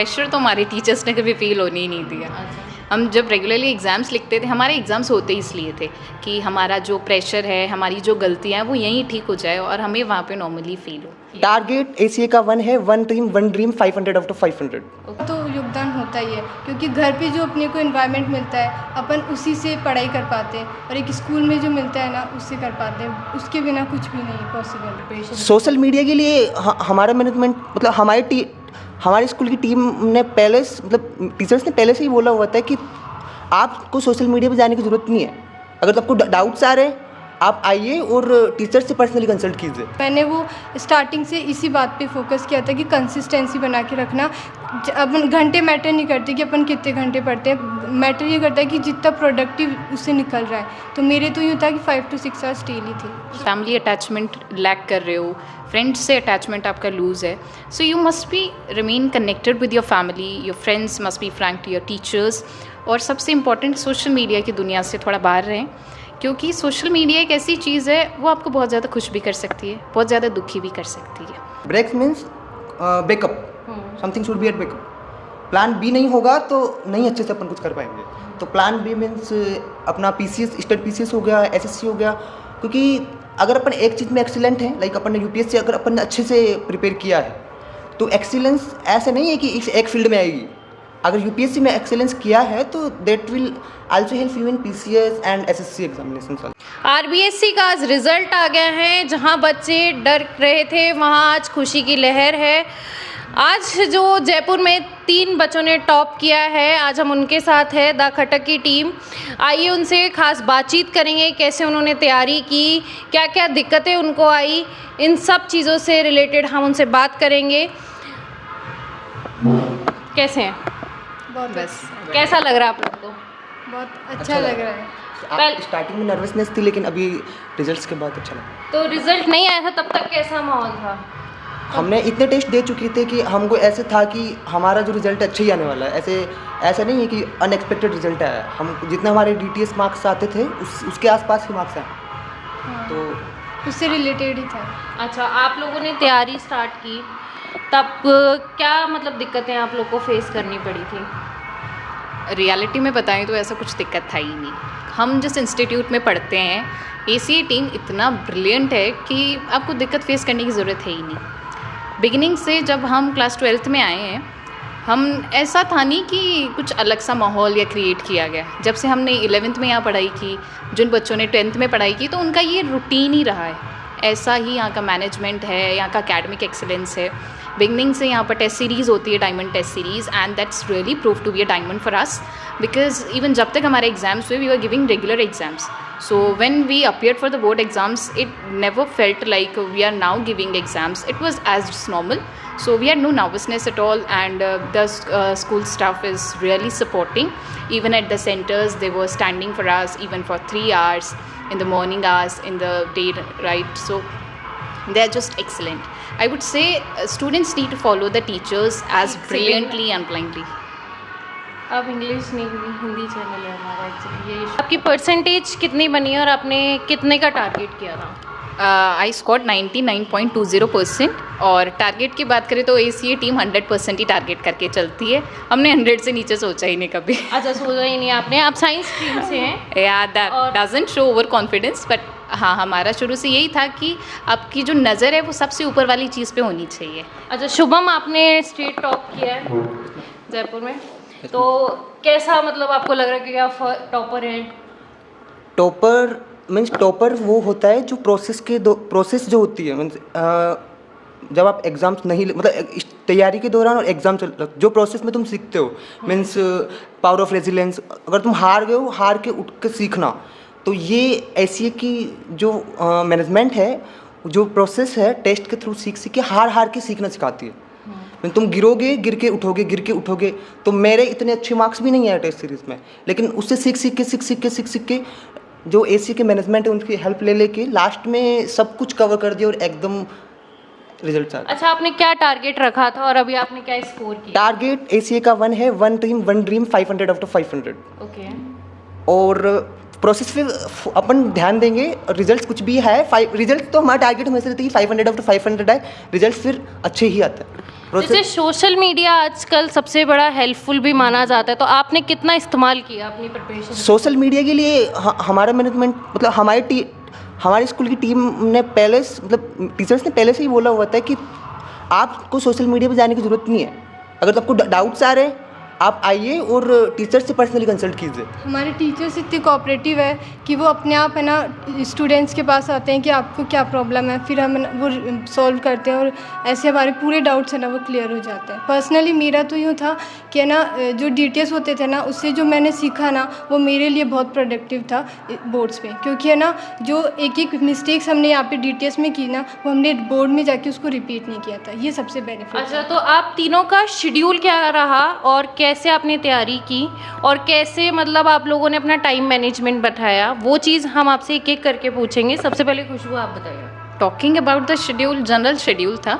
Pressure तो हमारे teachers ने कभी फील होने ही नहीं दिया। हम जब रेगुलरली एग्ज़ाम्स लिखते थे, हमारे एग्ज़ाम्स होते इसलिए थे कि हमारा जो प्रेशर है, हमारी जो गलतियाँ हैं वो यहीं ठीक हो जाए और हमें वहाँ पे नॉर्मली फील हो। टारगेट एसीए का 1 है, 1 ड्रीम 500 आउट ऑफ 500। तो योगदान होता ही है, क्योंकि घर पे जो अपने को एनवायरनमेंट मिलता है अपन उसी से पढ़ाई कर पाते हैं, और एक स्कूल में जो मिलता है ना उससे कर पाते हैं, उसके बिना कुछ भी नहीं पॉसिबल। सोशल मीडिया के लिए हमारा मैनेजमेंट मतलब हमारे स्कूल की टीम ने पहले मतलब टीचर्स ने पहले से ही बोला हुआ था कि आपको सोशल मीडिया पे जाने की ज़रूरत नहीं है। अगर तो आपको डाउट्स आ रहे हैं आप आइए और टीचर से पर्सनली कंसल्ट कीजिए। मैंने वो स्टार्टिंग से इसी बात पे फोकस किया था कि कंसिस्टेंसी बना के रखना। अपन घंटे मैटर नहीं करते कि अपन कितने घंटे पढ़ते हैं, मैटर ये करता है कि जितना प्रोडक्टिव उससे निकल रहा है। तो मेरे तो यूँ था कि 5 to 6 आवर्स डेली थी। फैमिली अटैचमेंट लैक कर रहे हो, फ्रेंड्स से अटैचमेंट आपका लूज़ है, so you must be remain connected with your family, your friends must be frank to your teachers. और सबसे इम्पॉर्टेंट, सोशल मीडिया की दुनिया से थोड़ा बाहर रहें, क्योंकि सोशल मीडिया एक ऐसी चीज़ है वो आपको बहुत ज़्यादा खुश भी कर सकती है, बहुत ज़्यादा दुखी भी कर सकती है। Breaks means backup, something should be at backup. Plan B नहीं होगा तो नहीं अच्छे से अपन कुछ कर पाएंगे। तो प्लान बी मीन्स अपना पीसीएस, स्टेट पीसीएस हो गया, एसएससी हो गया। क्योंकि अगर अपन एक चीज़ में एक्सीलेंट है, लाइक अपन ने यूपीएससी अगर अपन ने अच्छे से प्रिपेयर किया है, तो एक्सीलेंस ऐसे नहीं है कि इस एक फील्ड में आएगी। अगर यूपीएससी में एक्सेलेंस किया है तो that will also help you in PCS and SSC examination. RBSC का आज रिजल्ट आ गया है, जहां बच्चे डर रहे थे वहां आज खुशी की लहर है। आज जो जयपुर में 3 बच्चों ने टॉप किया है, आज हम उनके साथ है द खटक की टीम। आइए उनसे खास बातचीत करेंगे, कैसे उन्होंने तैयारी की, क्या क्या दिक्कतें उनको आई, इन सब चीज़ों से रिलेटेड हम उनसे बात करेंगे। कैसे हैं? बहुत बस कैसा लग रहा है आप लोग को? बहुत अच्छा लग रहा है। स्टार्टिंग में नर्वसनेस थी, लेकिन अभी रिजल्ट्स के बाद अच्छा लगा। तो रिजल्ट नहीं आया था तब तक कैसा माहौल था? हमने इतने टेस्ट दे चुके थे कि हमको ऐसे था कि हमारा जो रिजल्ट अच्छा ही आने वाला है। ऐसा नहीं है कि अनएक्सपेक्टेड रिजल्ट आया। हम जितने हमारे डीटीएस मार्क्स आते थे उसके आसपास ही मार्क्स आए, तो उससे रिलेटेड ही था। अच्छा, आप लोगों ने तैयारी स्टार्ट की तब क्या मतलब दिक्कतें आप लोग को फेस करनी पड़ी थी? रियलिटी में बताएं तो ऐसा कुछ दिक्कत था ही नहीं। हम जिस इंस्टीट्यूट में पढ़ते हैं, एसीए टीम इतना ब्रिलियंट है कि आपको दिक्कत फेस करने की ज़रूरत है ही नहीं। बिगिनिंग से जब हम क्लास 12th में आए हैं, हम ऐसा था नहीं कि कुछ अलग सा माहौल या क्रिएट किया गया। जब से हमने 11th में यहाँ पढ़ाई की, जिन बच्चों ने 10th में पढ़ाई की, तो उनका ये रूटीन ही रहा है। ऐसा ही यहाँ का मैनेजमेंट है, यहाँ का एकेडमिक एक्सीलेंस है। बिगनिंग से यहाँ पर टेस्ट सीरीज़ होती है, diamond test series, and that's really prove to be a diamond for us, because even जब तक हमारे एग्जाम्स हुए we are giving regular exams. So when we appeared for the board exams, it never felt like we are now giving exams. It was as just normal. So we had no nervousness at all, and the school staff is really supporting. Even at the centers, they were standing for us even for 3 hours in the morning hours, in the day, right? So they are just excellent. I would say students need to follow the teachers as brilliantly and blindly. अब English नहीं, Hindi channel है हमारा actually. ये आपकी percentage कितनी बनी है और आपने कितने का टारगेट किया था? I score 99.20%। और टारगेट की बात करें तो एसीए टीम 100% ही टारगेट करके चलती है। हमने 100 से नीचे सोचा ही नहीं कभी। अच्छा, सोचा ही नहीं आपने। आप साइंस स्ट्रीम से हैं? या that doesn't show over confidence, but हाँ, हमारा शुरू से यही था कि आपकी जो नज़र है वो सबसे ऊपर वाली चीज़ पे होनी चाहिए। अच्छा शुभम, आपने स्टेट टॉप किया है जयपुर में, तो कैसा मतलब आपको लग रहा है कि आप टॉपर हैं? टॉपर मीन्स टॉपर वो होता है जो प्रोसेस जो होती है, मीन्स जब आप एग्ज़ाम्स नहीं मतलब तैयारी के दौरान और एग्ज़ाम जो प्रोसेस में तुम सीखते हो, मीन्स पावर ऑफ रेजिलेंस। अगर तुम हार गए हो, हार के उठ के सीखना, तो ये एसीए की जो मैनेजमेंट है, जो प्रोसेस है, टेस्ट के थ्रू सीख के हार के सीखना सिखाती है। तुम गिरोगे, गिर के उठोगे। तो मेरे इतने अच्छे मार्क्स भी नहीं आए टेस्ट सीरीज़ में, लेकिन उससे सीख के जो एसी के मैनेजमेंट है उनकी हेल्प ले लेके लास्ट में सब कुछ कवर कर दिया और एकदम रिजल्ट आ गया। अच्छा, आपने क्या टारगेट रखा था और अभी आपने क्या स्कोर किया? टारगेट एसीए का 1 है, 1 ड्रीम 500 आउट ऑफ 500। ओके। और प्रोसेस पे अपन ध्यान देंगे और रिजल्ट कुछ भी है, रिजल्ट तो हमारा टारगेट हमेशा रहती है 500 आउट ऑफ 500 है, रिजल्ट फिर अच्छे ही आता है। जैसे सोशल मीडिया आजकल सबसे बड़ा हेल्पफुल भी माना जाता है, तो आपने कितना इस्तेमाल किया अपनी प्रिपरेशन? सोशल मीडिया के लिए हमारा मैनेजमेंट मतलब हमारे स्कूल की टीम ने पहले मतलब टीचर्स ने पहले से ही बोला हुआ था कि आपको सोशल मीडिया पे जाने की ज़रूरत नहीं है, अगर तो आपको डाउट्स आ रहे हैं आप आइए और टीचर से पर्सनली कंसल्ट कीजिए। हमारे टीचर्स इतने कोऑपरेटिव है कि वो अपने आप है ना स्टूडेंट्स के पास आते हैं कि आपको क्या प्रॉब्लम है, फिर हम वो सॉल्व करते हैं और ऐसे हमारे पूरे डाउट्स है ना वो क्लियर हो जाते हैं। पर्सनली मेरा तो यूँ था कि है ना जो DTS होते थे ना उससे जो मैंने सीखा ना वो मेरे लिए बहुत प्रोडक्टिव था बोर्ड्स पे, क्योंकि है ना जो एक मिस्टेक्स हमने यहाँ पे DTS में की ना वो हमने बोर्ड में जाके उसको रिपीट नहीं किया था, ये सबसे बेनिफिट। अच्छा, तो आप तीनों का शेड्यूल क्या रहा और कैसे आपने तैयारी की और कैसे मतलब आप लोगों ने अपना टाइम मैनेजमेंट बैठाया, वो चीज़ हम आपसे एक एक करके पूछेंगे। सबसे पहले खुशबू आप बताइए। Talking about the schedule, general schedule था,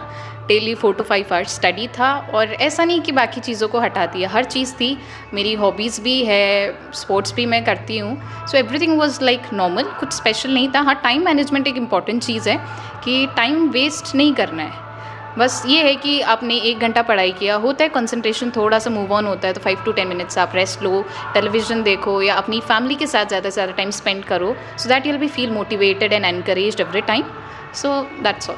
डेली 4 to 5 आवर्स स्टडी था, और ऐसा नहीं कि बाकी चीज़ों को हटा दिया, हर चीज़ थी। मेरी हॉबीज़ भी है, स्पोर्ट्स भी मैं करती हूँ, so everything was like normal, कुछ स्पेशल नहीं था। हाँ, टाइम मैनेजमेंट एक इम्पॉर्टेंट चीज़ है कि टाइम वेस्ट नहीं करना है। बस ये है कि आपने 1 घंटा पढ़ाई किया, होता है कंसंट्रेशन थोड़ा सा मूव ऑन होता है, तो 5 to 10 मिनट्स आप रेस्ट लो, टेलीविज़न देखो या अपनी फैमिली के साथ ज़्यादा से ज़्यादा टाइम स्पेंड करो, so that you will be feel motivated and encouraged every time. So that's all.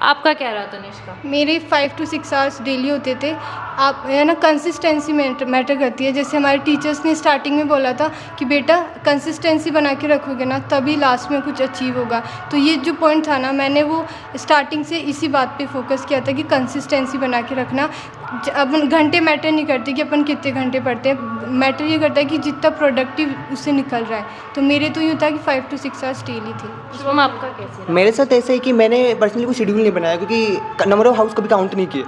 आपका क्या रहा तनिष्का? मेरे 5 to 6 आवर्स डेली होते थे। आप है ना कंसिस्टेंसी मैटर करती है। जैसे हमारे टीचर्स ने स्टार्टिंग में बोला था कि बेटा कंसिस्टेंसी बना के रखोगे ना तभी लास्ट में कुछ अचीव होगा, तो ये जो पॉइंट था ना मैंने वो स्टार्टिंग से इसी बात पे फोकस किया था कि कंसिस्टेंसी बना के रखना। अपन घंटे मैटर नहीं करते कि अपन कितने घंटे पढ़ते हैं, मैटर ये करता है कि जितना प्रोडक्टिव उससे निकल रहा है। तो मेरे तो यूँ था कि 5 to 6 आवर्स डेली थे। शुभम आपका कैसे रहा? मेरे साथ ऐसा है कि मैंने पर्सनली कोई शेड्यूल नहीं बनाया, क्योंकि नंबर ऑफ हाउस कभी काउंट नहीं किए।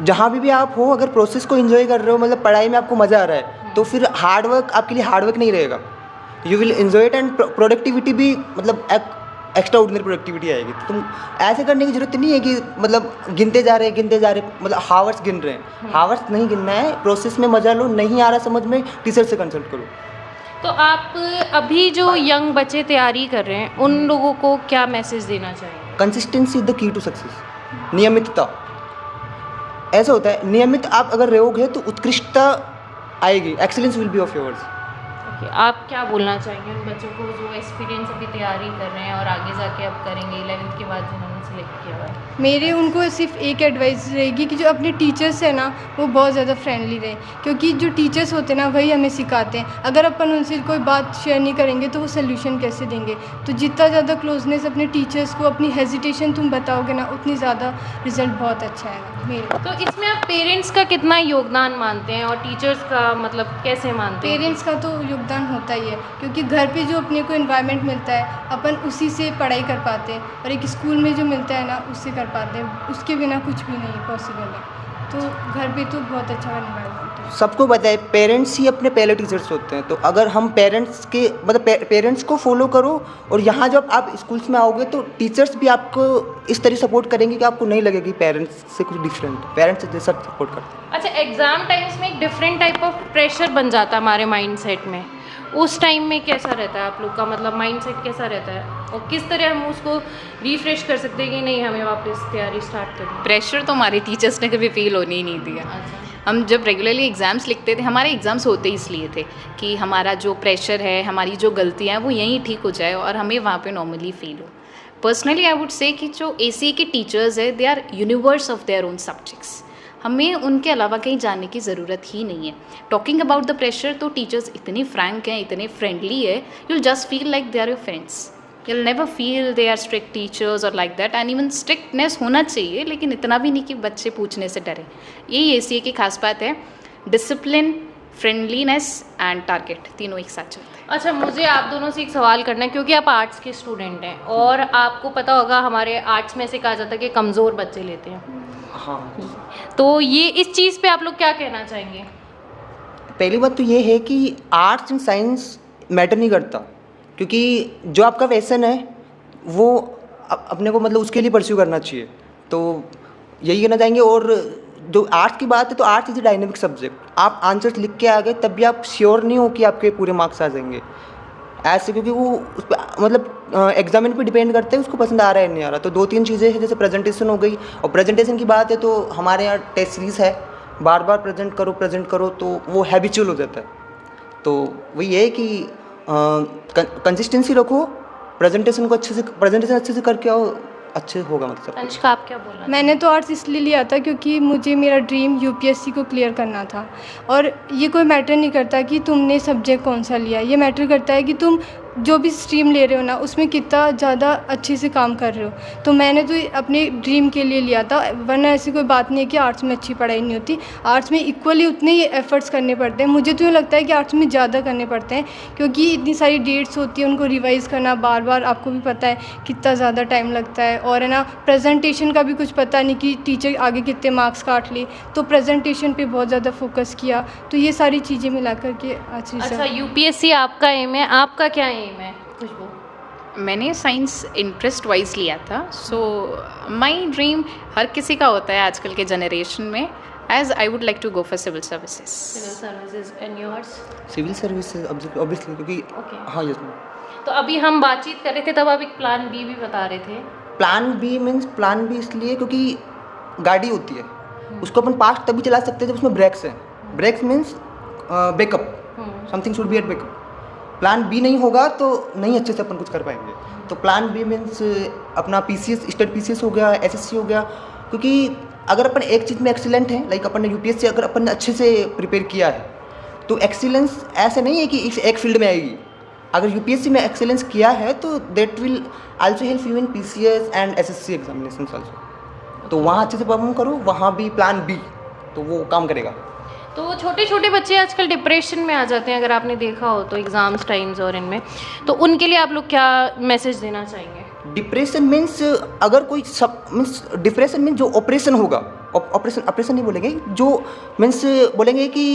जहाँ भी आप हो, अगर प्रोसेस को एंजॉय कर रहे हो, मतलब पढ़ाई में आपको मज़ा आ रहा है, तो फिर हार्डवर्क आपके लिए हार्डवर्क नहीं रहेगा, you will enjoy it, and productivity भी मतलब एक्स्ट्रा ऑर्डिनरी प्रोडक्टिविटी आएगी। तो तुम ऐसे करने की जरूरत नहीं है कि मतलब गिनते जा रहे मतलब हावर्स गिन रहे हैं, हावर्स नहीं गिनना है, प्रोसेस में मज़ा लो, नहीं आ रहा समझ में टीचर से कंसल्ट करो। तो आप अभी जो यंग बच्चे तैयारी कर रहे हैं उन लोगों को क्या मैसेज देना चाहिए? Consistency is the key to success. नियमितता, ऐसा होता है, नियमित आप अगर रहोगे तो उत्कृष्टता आएगी, excellence will be of yours. आप क्या बोलना चाहेंगे उन बच्चों को जो एक्सपीरियंस अभी तैयारी कर रहे हैं और आगे जाके अब करेंगे 11th के बाद जिन्होंने सेलेक्ट किया हुआ है? मेरे उनको सिर्फ एक एडवाइस रहेगी कि जो अपने टीचर्स हैं ना वो बहुत ज़्यादा फ्रेंडली रहे, क्योंकि जो टीचर्स होते हैं ना वही हमें सिखाते हैं। अगर अपन उनसे कोई बात शेयर नहीं करेंगे तो वो सोल्यूशन कैसे देंगे। तो जितना ज़्यादा क्लोजनेस अपने टीचर्स को, अपनी हेजिटेशन तुम बताओगे ना, उतनी ज़्यादा रिजल्ट बहुत अच्छा आएगा मेरे। तो इसमें आप पेरेंट्स का कितना योगदान मानते हैं और टीचर्स का मतलब कैसे मानते हैं? पेरेंट्स का तो योगदान होता ही है, क्योंकि घर पे जो अपने को एनवायरनमेंट मिलता है अपन उसी से पढ़ाई कर पाते हैं, और एक स्कूल में जो मिलता है ना उससे कर पाते हैं, उसके बिना कुछ भी नहीं पॉसिबल है। तो घर पे तो बहुत अच्छा एनवायरनमेंट है। सबको पता है पेरेंट्स ही अपने पहले टीचर्स होते हैं, तो अगर हम पेरेंट्स के मतलब पेरेंट्स को फॉलो करो, और यहाँ जब आप स्कूल्स में आओगे तो टीचर्स भी आपको इस तरह सपोर्ट करेंगे कि आपको नहीं लगेगा कि पेरेंट्स से कुछ डिफरेंट, पेरेंट्स जैसा सपोर्ट करते हैं। अच्छा, एग्ज़ाम टाइम्स में एक डिफरेंट टाइप ऑफ प्रेशर बन जाता है हमारे माइंड सेट में, उस टाइम में कैसा रहता है आप लोग का, मतलब माइंड सेट कैसा रहता है और किस तरह हम उसको रिफ्रेश कर सकते हैं कि नहीं हमें वापस तैयारी स्टार्ट करनी? प्रेशर तो हमारे टीचर्स ने कभी फील होने ही नहीं दिया। हम जब रेगुलरली एग्ज़ाम्स लिखते थे, हमारे एग्ज़ाम्स होते इसलिए थे कि हमारा जो प्रेशर है, हमारी जो गलतियाँ हैं वो यहीं ठीक हो जाए और हमें वहाँ पे नॉर्मली फील हो। पर्सनली आई वुड से कि जो ACA के टीचर्स है they are universe of their own subjects, हमें उनके अलावा कहीं जाने की ज़रूरत ही नहीं है। टॉकिंग अबाउट द प्रेशर, तो टीचर्स इतने फ्रैंक हैं, इतने फ्रेंडली है, you will just feel like they are your friends, you will never feel they are strict teachers और like that. And even strictness होना चाहिए, लेकिन इतना भी नहीं कि बच्चे पूछने से डरे। यही ACA की खास बात है, डिसिप्लिन, फ्रेंडलीनेस एंड टारगेट तीनों एक साथ चलते हैं। अच्छा, मुझे आप दोनों से एक सवाल करना है, क्योंकि आप आर्ट्स के स्टूडेंट हैं और आपको पता होगा हमारे आर्ट्स में से कहा जाता है कि कमज़ोर बच्चे लेते हैं। हाँ, तो ये इस चीज़ पे आप लोग क्या कहना चाहेंगे? पहली बात तो ये है कि आर्ट्स एंड साइंस मैटर नहीं करता, क्योंकि जो आपका पैशन है वो अपने को मतलब उसके लिए परस्यू करना चाहिए, तो यही कहना चाहेंगे। और जो आर्ट्स की बात है तो arts is a dynamic subject, आप आंसर्स लिख के आ गए तब भी आप श्योर नहीं हो कि आपके पूरे मार्क्स आ जाएंगे। ऐसे, क्योंकि वो उस पर मतलब एग्जामिन पे डिपेंड करते हैं उसको पसंद आ रहा है नहीं आ रहा। तो 2-3 चीज़ें हैं, जैसे प्रेजेंटेशन हो गई, और प्रेजेंटेशन की बात है तो हमारे यहाँ टेस्ट सीरीज़ है, बार बार प्रेजेंट करो तो वो हैबिचुअल हो जाता है। तो वही है कि कंसिस्टेंसी रखो, प्रेजेंटेशन अच्छे से करके आओ, अच्छे होगा मतलब। तनिष्का, आप क्या बोलना? मैंने तो आर्ट्स इसलिए लिया था क्योंकि मुझे मेरा ड्रीम यूपीएससी को क्लियर करना था। और ये कोई मैटर नहीं करता कि तुमने सब्जेक्ट कौन सा लिया, ये मैटर करता है कि तुम जो भी स्ट्रीम ले रहे हो ना उसमें कितना ज़्यादा अच्छे से काम कर रहे हो। तो मैंने तो अपने ड्रीम के लिए लिया था, वरना ऐसी कोई बात नहीं है कि आर्ट्स में अच्छी पढ़ाई नहीं होती। आर्ट्स में इक्वली उतने ही एफर्ट्स करने पड़ते हैं। मुझे तो ये लगता है कि आर्ट्स में ज़्यादा करने पड़ते हैं, क्योंकि इतनी सारी डेट्स होती है, उनको रिवाइज़ करना बार बार, आपको भी पता है कितना ज़्यादा टाइम लगता है। और है ना, प्रेजेंटेशन का भी कुछ पता नहीं कि टीचर आगे कितने मार्क्स काट ले, तो प्रेजेंटेशन पे बहुत ज़्यादा फोकस किया। तो ये सारी चीज़ें मिला करके आज अच्छा, यूपीएससी आपका एम है, आपका क्या एम है खुशबू? मैंने साइंस इंटरेस्ट वाइज लिया था। सो माई ड्रीम हर किसी का होता है आजकल के जनरेशन में, as I would like to go for civil services. Civil services and yours? Civil services obviously, क्योंकि Okay. हाँ यस। तो अभी हम बातचीत कर रहे थे, तब आप एक प्लान बी भी बता रहे थे। Plan B means plan B इसलिए क्योंकि गाड़ी होती है, उसको अपन फास्ट तभी चला सकते हैं जब उसमें ब्रेक्स हैं। Breaks means backup, something should be at backup. Plan B नहीं होगा तो नहीं अच्छे से अपन कुछ कर पाएंगे। तो प्लान बी मीन्स अपना पीसीएस, स्टेट पीसीएस हो गया, एसएससी हो गया। क्योंकि अगर अपन एक चीज़ में एक्सीलेंट है, लाइक अपन ने यूपीएससी अगर अपन ने अच्छे से प्रिपेयर किया है, तो एक्सीलेंस ऐसे नहीं है कि इस एक फील्ड में आएगी। अगर यूपीएससी में एक्सीलेंस किया है तो that will also help you in PCS and SSC examination also. तो वहाँ अच्छे से परफॉर्म करो, वहाँ भी प्लान बी, तो वो काम करेगा। तो छोटे छोटे बच्चे आजकल डिप्रेशन में आ जाते हैं, अगर आपने देखा हो तो एग्ज़ाम्स टाइम्स और इनमें, तो उनके लिए आप लोग क्या मैसेज देना चाहेंगे? डिप्रेशन मीन्स अगर कोई सब मीन्स डिप्रेशन मीन्स जो ऑपरेशन होगा, ऑपरेशन नहीं बोलेंगे, जो मीन्स बोलेंगे कि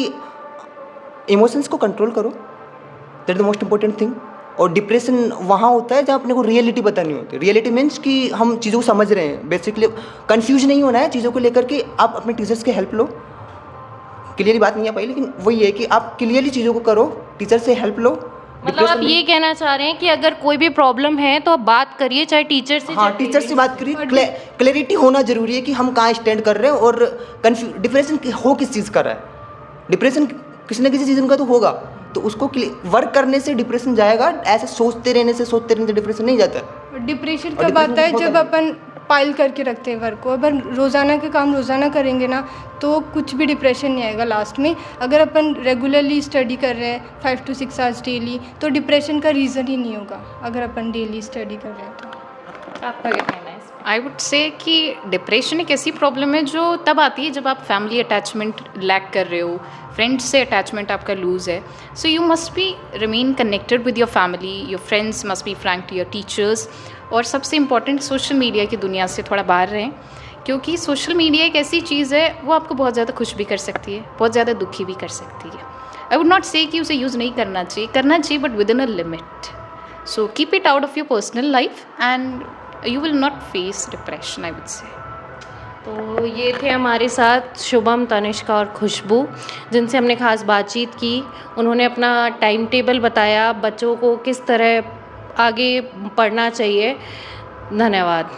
इमोशंस को कंट्रोल करो, that is the most important thing. और डिप्रेशन वहाँ होता है जहाँ अपने को रियलिटी पता नहीं होती। रियलिटी मीन्स कि हम चीज़ों को समझ रहे हैं, बेसिकली कंफ्यूज नहीं होना है चीज़ों को लेकर के। आप अपने टीचर्स की हेल्प लो, क्लियरली बात नहीं आ पाई, लेकिन वही है कि आप क्लियरली चीज़ों को करो, टीचर से हेल्प लो। मतलब आप ये कहना चाह रहे हैं कि अगर कोई भी प्रॉब्लम है तो आप बात करिए, चाहे टीचर से, हाँ, टीचर से बात करिए। क्लैरिटी होना जरूरी है कि हम कहाँ स्टैंड कर रहे हैं, और डिप्रेशन हो किस चीज़ का रहा है। डिप्रेशन किसी न किसी चीज़ का तो होगा, तो उसको वर्क करने से डिप्रेशन जाएगा। ऐसे सोचते रहने से डिप्रेशन नहीं जाता है। डिप्रेशन कब आता है? जब अपन पाइल करके रखते हैं वर्क को। अगर रोज़ाना के काम रोज़ाना करेंगे ना तो कुछ भी डिप्रेशन नहीं आएगा लास्ट में। अगर अपन रेगुलरली स्टडी कर रहे हैं 5 to 6 आवर्स डेली, तो डिप्रेशन का रीज़न ही नहीं होगा, अगर अपन डेली स्टडी कर रहे हैं तो। आपका क्या कहना है? आई वुड से कि डिप्रेशन एक ऐसी प्रॉब्लम है जो तब आती है जब आप फैमिली अटैचमेंट लैक कर रहे हो, फ्रेंड्स से अटैचमेंट आपका लूज़ है। So you must be remain connected with your family, your friends must be frank to your teachers. और सबसे इम्पॉर्टेंट, सोशल मीडिया की दुनिया से थोड़ा बाहर रहें, क्योंकि सोशल मीडिया एक ऐसी चीज़ है वो आपको बहुत ज़्यादा खुश भी कर सकती है, बहुत ज़्यादा दुखी भी कर सकती है। आई वुड नॉट से कि उसे यूज़ नहीं करना चाहिए, but with in a limit. So keep it out of your personal life and you will not face depression, I would say. तो ये थे हमारे साथ शुभम, तनिष्का और खुशबू, जिनसे हमने ख़ास बातचीत की। उन्होंने अपना टाइम टेबल बताया, बच्चों को किस तरह आगे पढ़ना चाहिए। धन्यवाद।